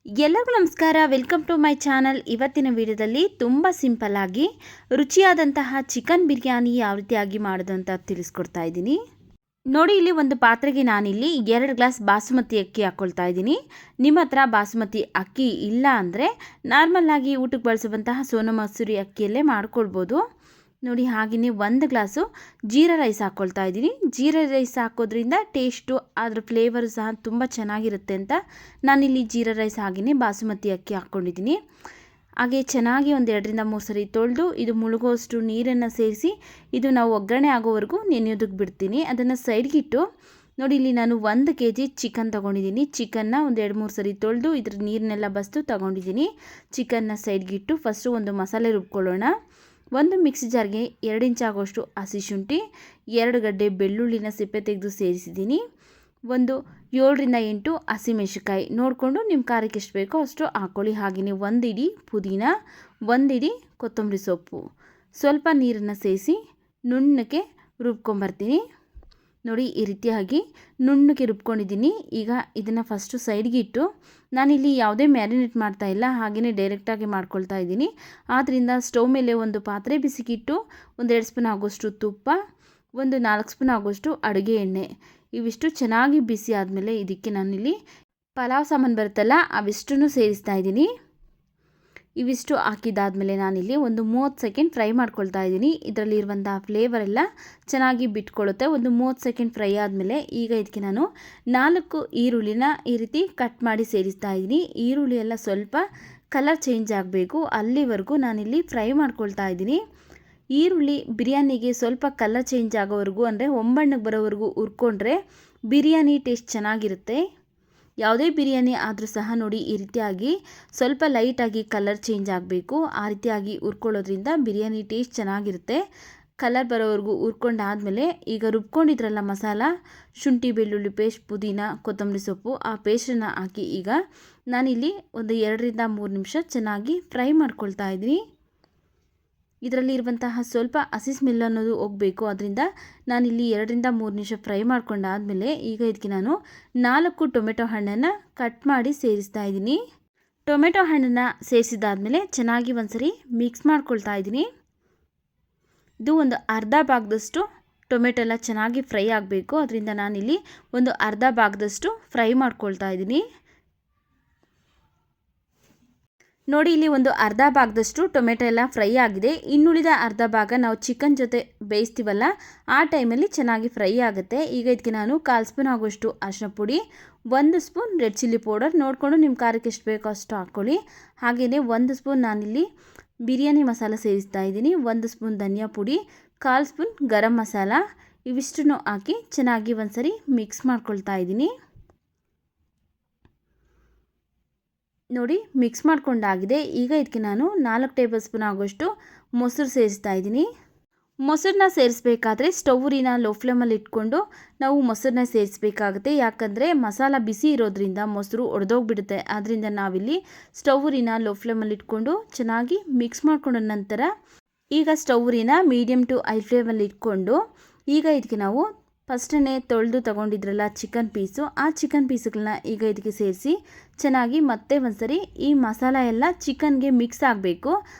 ಎಲ್ಲರಿಗೂ ನಮಸ್ಕಾರ. Welcome to my channel. ಇವತ್ತಿನ ವಿಡಿಯೋದಲ್ಲಿ ತುಂಬ ಸಿಂಪಲ್ ಆಗಿ ರುಚಿಯಾದಂತಹ ಚಿಕನ್ ಬಿರಿಯಾನಿ ಯಾವ ರೀತಿಯಾಗಿ ಮಾಡೋದು ಅಂತ ತಿಳಿಸ್ಕೊಡ್ತಾ ಇದ್ದೀನಿ. ನೋಡಿ, ಇಲ್ಲಿ ಒಂದು ಪಾತ್ರೆಗೆ ನಾನಿಲ್ಲಿ 2 ಗ್ಲಾಸ್ ಬಾಸುಮತಿ ಅಕ್ಕಿ ಹಾಕ್ಕೊಳ್ತಾ ಇದ್ದೀನಿ. ನಿಮ್ಮ ಹತ್ರ ಬಾಸುಮತಿ ಅಕ್ಕಿ ಇಲ್ಲ ಅಂದರೆ ನಾರ್ಮಲ್ ಆಗಿ ಊಟಕ್ಕೆ ಬಳಸುವಂತಹ ಸೋನಾ ಮಸೂರಿ ಅಕ್ಕಿಯಲ್ಲೇ ಮಾಡ್ಕೊಳ್ಬೋದು. ನೋಡಿ, ಹಾಗೆಯೇ 1 ಗ್ಲಾಸು ಜೀರಾ ರೈಸ್ ಹಾಕ್ಕೊಳ್ತಾ ಇದ್ದೀನಿ. ಜೀರಾ ರೈಸ್ ಹಾಕೋದ್ರಿಂದ ಟೇಸ್ಟು ಅದರ ಫ್ಲೇವರು ಸಹ ತುಂಬ ಚೆನ್ನಾಗಿರುತ್ತೆ ಅಂತ ನಾನಿಲ್ಲಿ ಜೀರಾ ರೈಸ್ ಹಾಗೆಯೇ ಬಾಸುಮತಿ ಅಕ್ಕಿ ಹಾಕ್ಕೊಂಡಿದ್ದೀನಿ. ಹಾಗೆ ಚೆನ್ನಾಗಿ ಒಂದು 2ರಿಂದ 3 ಸರಿ ತೊಳೆದು ಇದು ಮುಳುಗೋಷ್ಟು ನೀರನ್ನು ಸೇರಿಸಿ ಇದು ನಾವು ಒಗ್ಗರಣೆ ಆಗೋವರೆಗೂ ನೆನೆಯೋದಕ್ಕೆ ಬಿಡ್ತೀನಿ. ಅದನ್ನು ಸೈಡ್ಗಿಟ್ಟು ನೋಡಿ, ಇಲ್ಲಿ ನಾನು 1 kg ಚಿಕನ್ ತೊಗೊಂಡಿದ್ದೀನಿ. ಚಿಕನ್ನ ಒಂದು 2-3 ಸರಿ ತೊಳೆದು ಇದ್ರ ನೀರನ್ನೆಲ್ಲ ಬಸ್ತು ತೊಗೊಂಡಿದ್ದೀನಿ. ಚಿಕನ್ನ ಸೈಡ್ಗಿಟ್ಟು ಫಸ್ಟು ಒಂದು ಮಸಾಲೆ ರುಬ್ಕೊಳ್ಳೋಣ. ಒಂದು ಮಿಕ್ಸಿ ಜಾರ್ಗೆ 2 ಇಂಚ್ ಆಗೋಷ್ಟು ಹಸಿ ಶುಂಠಿ, 2 ಗಡ್ಡೆ ಬೆಳ್ಳುಳ್ಳಿನ ಸಿಪ್ಪೆ ತೆಗೆದು ಸೇರಿಸಿದ್ದೀನಿ. ಒಂದು 7ರಿಂದ 8 ಹಸಿಮೆಣಸಿನಕಾಯಿ ನೋಡಿಕೊಂಡು ನಿಮ್ಮ ಖಾರಕ್ಕೆ ಎಷ್ಟು ಬೇಕೋ ಅಷ್ಟು ಹಾಕ್ಕೊಳ್ಳಿ. ಹಾಗೆಯೇ 1 ಇಡಿ ಪುದೀನ, 1 ಇಡಿ ಕೊತ್ತಂಬರಿ ಸೊಪ್ಪು, ಸ್ವಲ್ಪ ನೀರನ್ನು ಸೇರಿಸಿ ನುಣ್ಣಗೆ ರುಬ್ಕೊಂಬರ್ತೀನಿ. ನೋಡಿ, ಈ ರೀತಿಯಾಗಿ ನುಣ್ಣಗೆ ರುಬ್ಕೊಂಡಿದ್ದೀನಿ. ಈಗ ಇದನ್ನು ಫಸ್ಟು ಸೈಡ್ಗೆ ಇಟ್ಟು ನಾನಿಲ್ಲಿ ಯಾವುದೇ ಮ್ಯಾರಿನೇಟ್ ಮಾಡ್ತಾ ಇಲ್ಲ, ಹಾಗೆಯೇ ಡೈರೆಕ್ಟಾಗಿ ಮಾಡ್ಕೊಳ್ತಾ ಇದ್ದೀನಿ. ಆದ್ದರಿಂದ ಸ್ಟವ್ ಮೇಲೆ ಒಂದು ಪಾತ್ರೆ ಬಿಸಿಗಿಟ್ಟು ಒಂದು 2 ಸ್ಪೂನ್ ಆಗೋಷ್ಟು ತುಪ್ಪ, ಒಂದು 4 ಸ್ಪೂನ್ ಆಗೋಷ್ಟು ಅಡುಗೆ ಎಣ್ಣೆ ಇವಿಷ್ಟು ಚೆನ್ನಾಗಿ ಬಿಸಿ ಆದಮೇಲೆ ಇದಕ್ಕೆ ನಾನಿಲ್ಲಿ ಪಲಾವ್ ಸಾಮಾನು ಬರುತ್ತಲ್ಲ ಅವಿಷ್ಟನ್ನು ಸೇರಿಸ್ತಾ ಇದ್ದೀನಿ. ಇವಿಷ್ಟು ಹಾಕಿದ್ದಾದಮೇಲೆ ನಾನಿಲ್ಲಿ ಒಂದು 30 ಸೆಕೆಂಡ್ ಫ್ರೈ ಮಾಡ್ಕೊಳ್ತಾ ಇದ್ದೀನಿ. ಇದರಲ್ಲಿರುವಂಥ ಫ್ಲೇವರ್ ಎಲ್ಲ ಚೆನ್ನಾಗಿ ಬಿಟ್ಕೊಳ್ಳುತ್ತೆ. ಒಂದು 30 ಸೆಕೆಂಡ್ ಫ್ರೈ ಆದಮೇಲೆ ಈಗ ಇದಕ್ಕೆ ನಾನು 4 ಈರುಳ್ಳಿನ ಈ ರೀತಿ ಕಟ್ ಮಾಡಿ ಸೇರಿಸ್ತಾ ಇದ್ದೀನಿ. ಈರುಳ್ಳಿ ಎಲ್ಲ ಸ್ವಲ್ಪ ಕಲರ್ ಚೇಂಜ್ ಆಗಬೇಕು, ಅಲ್ಲಿವರೆಗೂ ನಾನಿಲ್ಲಿ ಫ್ರೈ ಮಾಡ್ಕೊಳ್ತಾ ಇದ್ದೀನಿ. ಈರುಳ್ಳಿ ಬಿರಿಯಾನಿಗೆ ಸ್ವಲ್ಪ ಕಲರ್ ಚೇಂಜ್ ಆಗೋವರೆಗೂ ಅಂದರೆ ಹೊಂಬಣ್ಣಗೆ ಬರೋವರೆಗೂ ಹುರ್ಕೊಂಡ್ರೆ ಬಿರಿಯಾನಿ ಟೇಸ್ಟ್ ಚೆನ್ನಾಗಿರುತ್ತೆ. ಯಾವುದೇ ಬಿರಿಯಾನಿ ಆದರೂ ಸಹ ನೋಡಿ, ಈ ರೀತಿಯಾಗಿ ಸ್ವಲ್ಪ ಲೈಟಾಗಿ ಕಲರ್ ಚೇಂಜ್ ಆಗಬೇಕು. ಆ ರೀತಿಯಾಗಿ ಹುರ್ಕೊಳ್ಳೋದ್ರಿಂದ ಬಿರಿಯಾನಿ ಟೇಸ್ಟ್ ಚೆನ್ನಾಗಿರುತ್ತೆ. ಕಲರ್ ಬರೋವರೆಗೂ ಹುರ್ಕೊಂಡಾದಮೇಲೆ ಈಗ ರುಬ್ಕೊಂಡಿದ್ರಲ್ಲ ಮಸಾಲ, ಶುಂಠಿ ಬೆಳ್ಳುಳ್ಳಿ ಪೇಸ್ಟ್, ಪುದೀನ, ಕೊತ್ತಂಬರಿ ಸೊಪ್ಪು, ಆ ಪೇಸ್ಟನ್ನು ಹಾಕಿ ಈಗ ನಾನಿಲ್ಲಿ ಒಂದು 2ರಿಂದ 3 ನಿಮಿಷ ಚೆನ್ನಾಗಿ ಫ್ರೈ ಮಾಡ್ಕೊಳ್ತಾ ಇದ್ದೀನಿ. ಇದರಲ್ಲಿ ಇರುವಂತಹ ಸ್ವಲ್ಪ ಹಸಿ ಸ್ಮೆಲ್ ಅನ್ನೋದು ಹೋಗಬೇಕು. ಅದರಿಂದ ನಾನಿಲ್ಲಿ 2ರಿಂದ 3 ನಿಮಿಷ ಫ್ರೈ ಮಾಡ್ಕೊಂಡಾದಮೇಲೆ ಈಗ ಇದಕ್ಕೆ ನಾನು 4 ಟೊಮೆಟೊ ಹಣ್ಣನ್ನು ಕಟ್ ಮಾಡಿ ಸೇರಿಸ್ತಾ ಇದ್ದೀನಿ. ಟೊಮೆಟೊ ಹಣ್ಣನ್ನು ಸೇರಿಸಿದಾದಮೇಲೆ ಚೆನ್ನಾಗಿ ಒಂದ್ಸರಿ ಮಿಕ್ಸ್ ಮಾಡ್ಕೊಳ್ತಾ ಇದ್ದೀನಿ. ಇದು ಒಂದು ಅರ್ಧ ಭಾಗದಷ್ಟು ಟೊಮೆಟೊ ಎಲ್ಲ ಚೆನ್ನಾಗಿ ಫ್ರೈ ಆಗಬೇಕು. ಅದರಿಂದ ನಾನಿಲ್ಲಿ ಒಂದು ಅರ್ಧ ಭಾಗದಷ್ಟು ಫ್ರೈ ಮಾಡ್ಕೊಳ್ತಾ ಇದ್ದೀನಿ. ನೋಡಿ, ಇಲ್ಲಿ ಒಂದು ಅರ್ಧ ಭಾಗದಷ್ಟು ಟೊಮೆಟೊ ಎಲ್ಲ ಫ್ರೈ ಆಗಿದೆ. ಇನ್ನುಳಿದ ಅರ್ಧ ಭಾಗ ನಾವು ಚಿಕನ್ ಜೊತೆ ಬೇಯಿಸ್ತೀವಲ್ಲ ಆ ಟೈಮಲ್ಲಿ ಚೆನ್ನಾಗಿ ಫ್ರೈ ಆಗುತ್ತೆ. ಈಗ ಇದಕ್ಕೆ ನಾನು 1/4 ಸ್ಪೂನ್ ಆಗೋಷ್ಟು ಅರಿಶಿನ ಪುಡಿ, 1 ಸ್ಪೂನ್ ರೆಡ್ ಚಿಲ್ಲಿ ಪೌಡರ್ ನೋಡಿಕೊಂಡು ನಿಮ್ಮ ಖಾರಕ್ಕೆ ಎಷ್ಟು ಬೇಕೋ ಅಷ್ಟು ಹಾಕ್ಕೊಳ್ಳಿ. ಹಾಗೆಯೇ 1 ಸ್ಪೂನ್ ನಾನಿಲ್ಲಿ ಬಿರಿಯಾನಿ ಮಸಾಲ ಸೇರಿಸ್ತಾ ಇದ್ದೀನಿ. 1 ಸ್ಪೂನ್ ಧನಿಯಾ ಪುಡಿ, 1/4 ಸ್ಪೂನ್ ಗರಂ ಮಸಾಲ ಇವಿಷ್ಟನ್ನು ಹಾಕಿ ಚೆನ್ನಾಗಿ ಒಂದ್ಸರಿ ಮಿಕ್ಸ್ ಮಾಡ್ಕೊಳ್ತಾ ಇದ್ದೀನಿ. ನೋಡಿ, ಮಿಕ್ಸ್ ಮಾಡ್ಕೊಂಡಾಗಿದೆ. ಈಗ ಇದಕ್ಕೆ ನಾನು 4 ಟೇಬಲ್ ಸ್ಪೂನ್ ಆಗೋಷ್ಟು ಮೊಸರು ಸೇರಿಸ್ತಾ ಇದ್ದೀನಿ. ಮೊಸರನ್ನ ಸೇರಿಸ್ಬೇಕಾದ್ರೆ ಸ್ಟವ್ನ ಲೋ ಫ್ಲೇಮಲ್ಲಿ ಇಟ್ಕೊಂಡು ನಾವು ಮೊಸರನ್ನ ಸೇರಿಸ್ಬೇಕಾಗುತ್ತೆ. ಯಾಕಂದರೆ ಮಸಾಲ ಬಿಸಿ ಇರೋದ್ರಿಂದ ಮೊಸರು ಒಡೆದೋಗ್ಬಿಡುತ್ತೆ. ಆದ್ದರಿಂದ ನಾವಿಲ್ಲಿ ಸ್ಟವ್ನ ಲೋ ಫ್ಲೇಮಲ್ಲಿ ಇಟ್ಕೊಂಡು ಚೆನ್ನಾಗಿ ಮಿಕ್ಸ್ ಮಾಡ್ಕೊಂಡ ನಂತರ ಈಗ ಸ್ಟವ್ನ ಮೀಡಿಯಮ್ ಟು ಹೈ ಫ್ಲೇಮಲ್ಲಿ ಇಟ್ಕೊಂಡು ಈಗ ಇದಕ್ಕೆ ನಾವು ಫಸ್ಟನ್ನೇ ತೊಳೆದು ತಗೊಂಡಿದ್ರಲ್ಲ ಚಿಕನ್ ಪೀಸು, ಆ ಚಿಕನ್ ಪೀಸುಗಳನ್ನ ಈಗ ಇದಕ್ಕೆ ಸೇರಿಸಿ ಚೆನ್ನಾಗಿ ಮತ್ತೆ ಒಂದ್ಸರಿ ಈ ಮಸಾಲ ಎಲ್ಲ ಚಿಕನ್ಗೆ ಮಿಕ್ಸ್ ಆಗಬೇಕು.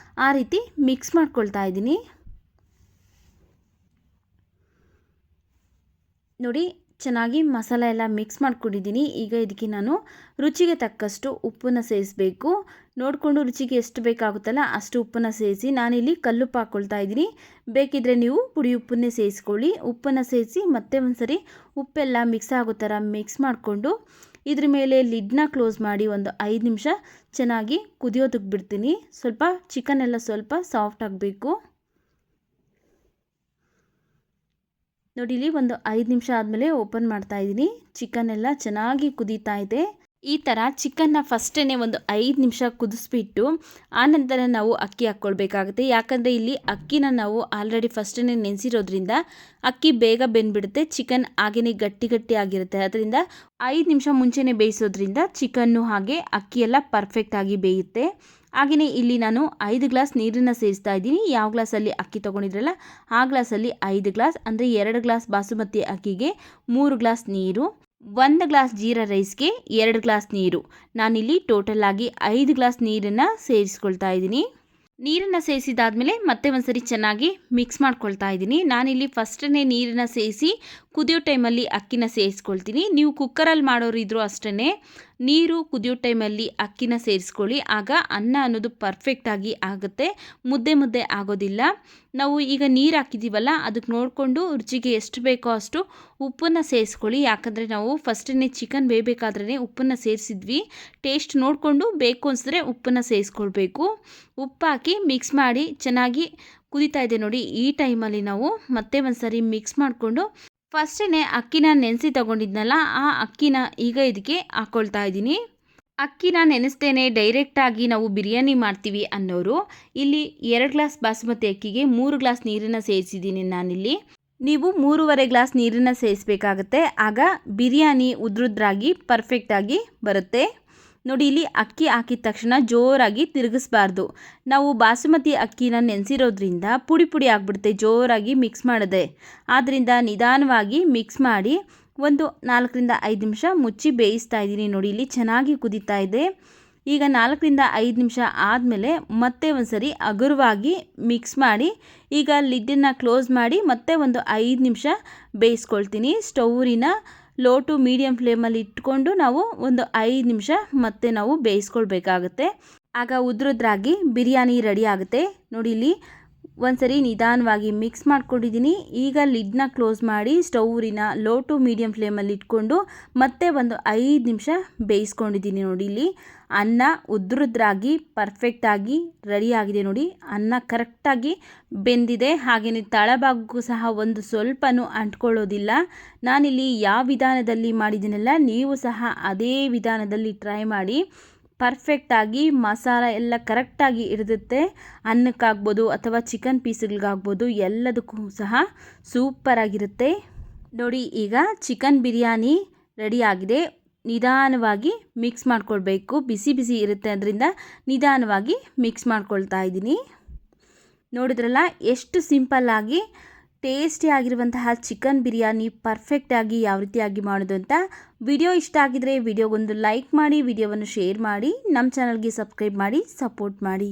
ಆ ರೀತಿ ಮಿಕ್ಸ್ ಮಾಡ್ಕೊಳ್ತಾ ಇದ್ದೀನಿ. ನೋಡಿ, ಚೆನ್ನಾಗಿ ಮಸಾಲ ಎಲ್ಲ ಮಿಕ್ಸ್ ಮಾಡ್ಕೊಂಡಿದ್ದೀನಿ. ಈಗ ಇದಕ್ಕೆ ನಾನು ರುಚಿಗೆ ತಕ್ಕಷ್ಟು ಉಪ್ಪನ್ನು ಸೇರಿಸಬೇಕು. ನೋಡಿಕೊಂಡು ರುಚಿಗೆ ಎಷ್ಟು ಬೇಕಾಗುತ್ತಲ್ಲ ಅಷ್ಟು ಉಪ್ಪನ್ನು ಸೇರಿಸಿ ನಾನಿಲ್ಲಿ ಕಲ್ಲುಪ್ಪು ಹಾಕ್ಕೊಳ್ತಾ ಇದ್ದೀನಿ. ಬೇಕಿದ್ದರೆ ನೀವು ಪುಡಿ ಉಪ್ಪನ್ನೇ ಸೇರಿಸ್ಕೊಳ್ಳಿ. ಉಪ್ಪನ್ನು ಸೇರಿಸಿ ಮತ್ತೆ ಒಂದ್ಸರಿ ಉಪ್ಪೆಲ್ಲ ಮಿಕ್ಸ್ ಆಗೋ ಥರ ಮಿಕ್ಸ್ ಮಾಡಿಕೊಂಡು ಇದ್ರ ಮೇಲೆ ಲಿಡ್ನ ಕ್ಲೋಸ್ ಮಾಡಿ ಒಂದು 5 ನಿಮಿಷ ಚೆನ್ನಾಗಿ ಕುದಿಯೋದಕ್ಕೆ ಬಿಡ್ತೀನಿ. ಸ್ವಲ್ಪ ಚಿಕನ್ ಎಲ್ಲ ಸ್ವಲ್ಪ ಸಾಫ್ಟ್ ಆಗಬೇಕು. ನೋಡಿ, ಇಲ್ಲಿ ಒಂದು 5 ನಿಮಿಷ ಆದಮೇಲೆ ಓಪನ್ ಮಾಡ್ತಾ ಇದ್ದೀನಿ. ಚಿಕನ್ ಎಲ್ಲ ಚೆನ್ನಾಗಿ ಕುದೀತಾ ಇದೆ. ಈ ಥರ ಚಿಕನ್ನ ಫಸ್ಟೇ ಒಂದು 5 ನಿಮಿಷ ಕುದಿಸ್ಬಿಟ್ಟು ಆನಂತರ ನಾವು ಅಕ್ಕಿ ಹಾಕ್ಕೊಳ್ಬೇಕಾಗುತ್ತೆ. ಯಾಕಂದರೆ ಇಲ್ಲಿ ಅಕ್ಕಿನ ನಾವು ಆಲ್ರೆಡಿ ಫಸ್ಟೇ ನೆನೆಸಿರೋದ್ರಿಂದ ಅಕ್ಕಿ ಬೇಗ ಬೆಂದ್ಬಿಡುತ್ತೆ. ಚಿಕನ್ ಹಾಗೆಯೇ ಗಟ್ಟಿ ಆಗಿರುತ್ತೆ. ಅದರಿಂದ 5 ನಿಮಿಷ ಮುಂಚೆನೇ ಬೇಯಿಸೋದ್ರಿಂದ ಚಿಕನ್ನು ಹಾಗೆ ಅಕ್ಕಿ ಎಲ್ಲ ಪರ್ಫೆಕ್ಟಾಗಿ ಬೇಯುತ್ತೆ. ಹಾಗೆಯೇ ಇಲ್ಲಿ ನಾನು 5 ಗ್ಲಾಸ್ ನೀರನ್ನು ಸೇರಿಸ್ತಾ ಇದ್ದೀನಿ. ಯಾವ ಗ್ಲಾಸಲ್ಲಿ ಅಕ್ಕಿ ತೊಗೊಂಡಿದ್ರಲ್ಲ ಆ ಗ್ಲಾಸಲ್ಲಿ 5 ಗ್ಲಾಸ್ ಅಂದರೆ 2 ಗ್ಲಾಸ್ ಬಾಸುಮತಿ ಅಕ್ಕಿಗೆ 3 ಗ್ಲಾಸ್ ನೀರು. 1 ಗ್ಲಾಸ್ ಜೀರಾ ರೈಸ್ಗೆ 2 ಗ್ಲಾಸ್ ನೀರು. ನಾನಿಲ್ಲಿ ಟೋಟಲ್ ಆಗಿ 5 ಗ್ಲಾಸ್ ನೀರನ್ನು ಸೇರಿಸ್ಕೊಳ್ತಾ ಇದ್ದೀನಿ. ನೀರನ್ನು ಸೇರಿಸಿದಾದ್ಮೇಲೆ ಮತ್ತೆ ಒಂದ್ಸರಿ ಚೆನ್ನಾಗಿ ಮಿಕ್ಸ್ ಮಾಡ್ಕೊಳ್ತಾ ಇದ್ದೀನಿ. ನಾನಿಲ್ಲಿ ಫಸ್ಟೇ ನೀರನ್ನು ಸೇರಿಸಿ ಕುದಿಯೋ ಟೈಮಲ್ಲಿ ಅಕ್ಕಿನ ಸೇರಿಸ್ಕೊಳ್ತೀನಿ. ನೀವು ಕುಕ್ಕರಲ್ಲಿ ಮಾಡೋರು ಇದ್ರೂ ಅಷ್ಟೇ ನೀರು ಕುದಿಯೋ ಟೈಮಲ್ಲಿ ಅಕ್ಕಿನ ಸೇರಿಸ್ಕೊಳ್ಳಿ. ಆಗ ಅನ್ನ ಅನ್ನೋದು ಪರ್ಫೆಕ್ಟಾಗಿ ಆಗುತ್ತೆ, ಮುದ್ದೆ ಮುದ್ದೆ ಆಗೋದಿಲ್ಲ. ನಾವು ಈಗ ನೀರು ಹಾಕಿದ್ದೀವಲ್ಲ, ಅದಕ್ಕೆ ನೋಡಿಕೊಂಡು ರುಚಿಗೆ ಎಷ್ಟು ಬೇಕೋ ಅಷ್ಟು ಉಪ್ಪನ್ನು ಸೇರಿಸ್ಕೊಳ್ಳಿ. ಯಾಕಂದರೆ ನಾವು ಫಸ್ಟೇ ಚಿಕನ್ ಬೇಯಬೇಕಾದ್ರೇ ಉಪ್ಪನ್ನು ಸೇರಿಸಿದ್ವಿ. ಟೇಸ್ಟ್ ನೋಡಿಕೊಂಡು ಬೇಕು ಅನಿಸಿದ್ರೆ ಉಪ್ಪನ್ನು ಸೇರಿಸ್ಕೊಳ್ಬೇಕು. ಉಪ್ಪು ಹಾಕಿ ಮಿಕ್ಸ್ ಮಾಡಿ ಚೆನ್ನಾಗಿ ಕುದೀತಾ ಇದೆ ನೋಡಿ. ಈ ಟೈಮಲ್ಲಿ ನಾವು ಮತ್ತೆ ಒಂದ್ಸರಿ ಮಿಕ್ಸ್ ಮಾಡಿಕೊಂಡು ಫಸ್ಟೇ ಅಕ್ಕಿನ ನೆನೆಸಿ ತೊಗೊಂಡಿದ್ನಲ್ಲ, ಆ ಅಕ್ಕಿನ ಈಗ ಇದಕ್ಕೆ ಹಾಕ್ಕೊಳ್ತಾ ಇದ್ದೀನಿ. ಅಕ್ಕಿನ ನೆನೆಸ್ತೇನೆ ಡೈರೆಕ್ಟಾಗಿ ನಾವು ಬಿರಿಯಾನಿ ಮಾಡ್ತೀವಿ ಅನ್ನೋರು ಇಲ್ಲಿ 2 ಗ್ಲಾಸ್ ಬಾಸುಮತಿ ಅಕ್ಕಿಗೆ 3 ಗ್ಲಾಸ್ ನೀರನ್ನು ಸೇರಿಸಿದ್ದೀನಿ ನಾನಿಲ್ಲಿ. ನೀವು 3.5 ಗ್ಲಾಸ್ ನೀರನ್ನು ಸೇರಿಸಬೇಕಾಗತ್ತೆ. ಆಗ ಬಿರಿಯಾನಿ ಉದ್ರುದ್ರಾಗಿ ಪರ್ಫೆಕ್ಟಾಗಿ ಬರುತ್ತೆ. ನೋಡಿ, ಇಲ್ಲಿ ಅಕ್ಕಿ ಹಾಕಿದ ತಕ್ಷಣ ಜೋರಾಗಿ ತಿರುಗಿಸ್ಬಾರ್ದು. ನಾವು ಬಾಸುಮತಿ ಅಕ್ಕಿನ ನೆನೆಸಿರೋದ್ರಿಂದ ಪುಡಿ ಪುಡಿ ಆಗಿಬಿಡುತ್ತೆ ಜೋರಾಗಿ ಮಿಕ್ಸ್ ಮಾಡಿದೆ. ಆದ್ದರಿಂದ ನಿಧಾನವಾಗಿ ಮಿಕ್ಸ್ ಮಾಡಿ ಒಂದು 4ರಿಂದ 5 ನಿಮಿಷ ಮುಚ್ಚಿ ಬೇಯಿಸ್ತಾ ಇದ್ದೀನಿ. ನೋಡಿ, ಇಲ್ಲಿ ಚೆನ್ನಾಗಿ ಕುದೀತಾ ಇದೆ. ಈಗ 4ರಿಂದ 5 ನಿಮಿಷ ಆದಮೇಲೆ ಮತ್ತೆ ಒಂದ್ಸರಿ ಹಗುರವಾಗಿ ಮಿಕ್ಸ್ ಮಾಡಿ ಈಗ ಲಿಡ್ಡನ್ನು ಕ್ಲೋಸ್ ಮಾಡಿ ಮತ್ತೆ ಒಂದು 5 ನಿಮಿಷ ಬೇಯಿಸ್ಕೊಳ್ತೀನಿ. ಸ್ಟೌರಿನ ಲೋ ಟು ಮೀಡಿಯಮ್ ಫ್ಲೇಮಲ್ಲಿ ಇಟ್ಕೊಂಡು ನಾವು ಒಂದು 5 ನಿಮಿಷ ಮತ್ತೆ ನಾವು ಬೇಯಿಸ್ಕೊಳ್ಬೇಕಾಗತ್ತೆ. ಆಗ ಉದ್ರುದ್ರಾಗಿ ಬಿರಿಯಾನಿ ರೆಡಿ ಆಗುತ್ತೆ. ನೋಡಿ, ಇಲ್ಲಿ ಒಂದ್ಸರಿ ನಿಧಾನವಾಗಿ ಮಿಕ್ಸ್ ಮಾಡ್ಕೊಂಡಿದ್ದೀನಿ. ಈಗ ಲಿಡ್ನ ಕ್ಲೋಸ್ ಮಾಡಿ ಸ್ಟೌರಿನ ಲೋ ಟು ಮೀಡಿಯಮ್ ಫ್ಲೇಮಲ್ಲಿ ಇಟ್ಕೊಂಡು ಮತ್ತೆ ಒಂದು 5 ನಿಮಿಷ ಬೇಯಿಸ್ಕೊಂಡಿದ್ದೀನಿ. ನೋಡಿ, ಇಲ್ಲಿ ಅನ್ನ ಉದ್ರುದ್ರಾಗಿ ಪರ್ಫೆಕ್ಟಾಗಿ ರೆಡಿಯಾಗಿದೆ. ನೋಡಿ, ಅನ್ನ ಕರೆಕ್ಟಾಗಿ ಬೆಂದಿದೆ. ಹಾಗೆಯೇ ತಳಭಾಗಕ್ಕೂ ಸಹ ಒಂದು ಸ್ವಲ್ಪನೂ ಅಂಟ್ಕೊಳ್ಳೋದಿಲ್ಲ. ನಾನಿಲ್ಲಿ ಯಾವ ವಿಧಾನದಲ್ಲಿ ಮಾಡಿದ್ದೀನಲ್ಲ, ನೀವು ಸಹ ಅದೇ ವಿಧಾನದಲ್ಲಿ ಟ್ರೈ ಮಾಡಿ. ಪರ್ಫೆಕ್ಟಾಗಿ ಮಸಾಲ ಎಲ್ಲ ಕರೆಕ್ಟಾಗಿ ಇರುತ್ತೆ. ಅನ್ನಕ್ಕಾಗ್ಬೋದು ಅಥವಾ ಚಿಕನ್ ಪೀಸ್ಗಳಿಗಾಗ್ಬೋದು, ಎಲ್ಲದಕ್ಕೂ ಸಹ ಸೂಪರಾಗಿರುತ್ತೆ. ನೋಡಿ, ಈಗ ಚಿಕನ್ ಬಿರಿಯಾನಿ ರೆಡಿಯಾಗಿದೆ. ನಿಧಾನವಾಗಿ ಮಿಕ್ಸ್ ಮಾಡ್ಕೊಳ್ಬೇಕು. ಬಿಸಿ ಬಿಸಿ ಇರುತ್ತೆ, ಅದರಿಂದ ನಿಧಾನವಾಗಿ ಮಿಕ್ಸ್ ಮಾಡ್ಕೊಳ್ತಾ ಇದ್ದೀನಿ. ನೋಡಿದ್ರಲ್ಲ ಎಷ್ಟು ಸಿಂಪಲ್ಲಾಗಿ ಟೇಸ್ಟಿ ಆಗಿರುವಂತಹ ಚಿಕನ್ ಬಿರಿಯಾನಿ ಪರ್ಫೆಕ್ಟಾಗಿ ಯಾವ ರೀತಿಯಾಗಿ ಮಾಡೋದು ಅಂತ. ವಿಡಿಯೋ ಇಷ್ಟ ಆಗಿದ್ರೆ ವಿಡಿಯೋಗೊಂದು ಲೈಕ್ ಮಾಡಿ, ವಿಡಿಯೋವನ್ನು ಶೇರ್ ಮಾಡಿ, ನಮ್ಮ ಚಾನಲ್ಗೆ ಸಬ್ಸ್ಕ್ರೈಬ್ ಮಾಡಿ ಸಪೋರ್ಟ್ ಮಾಡಿ.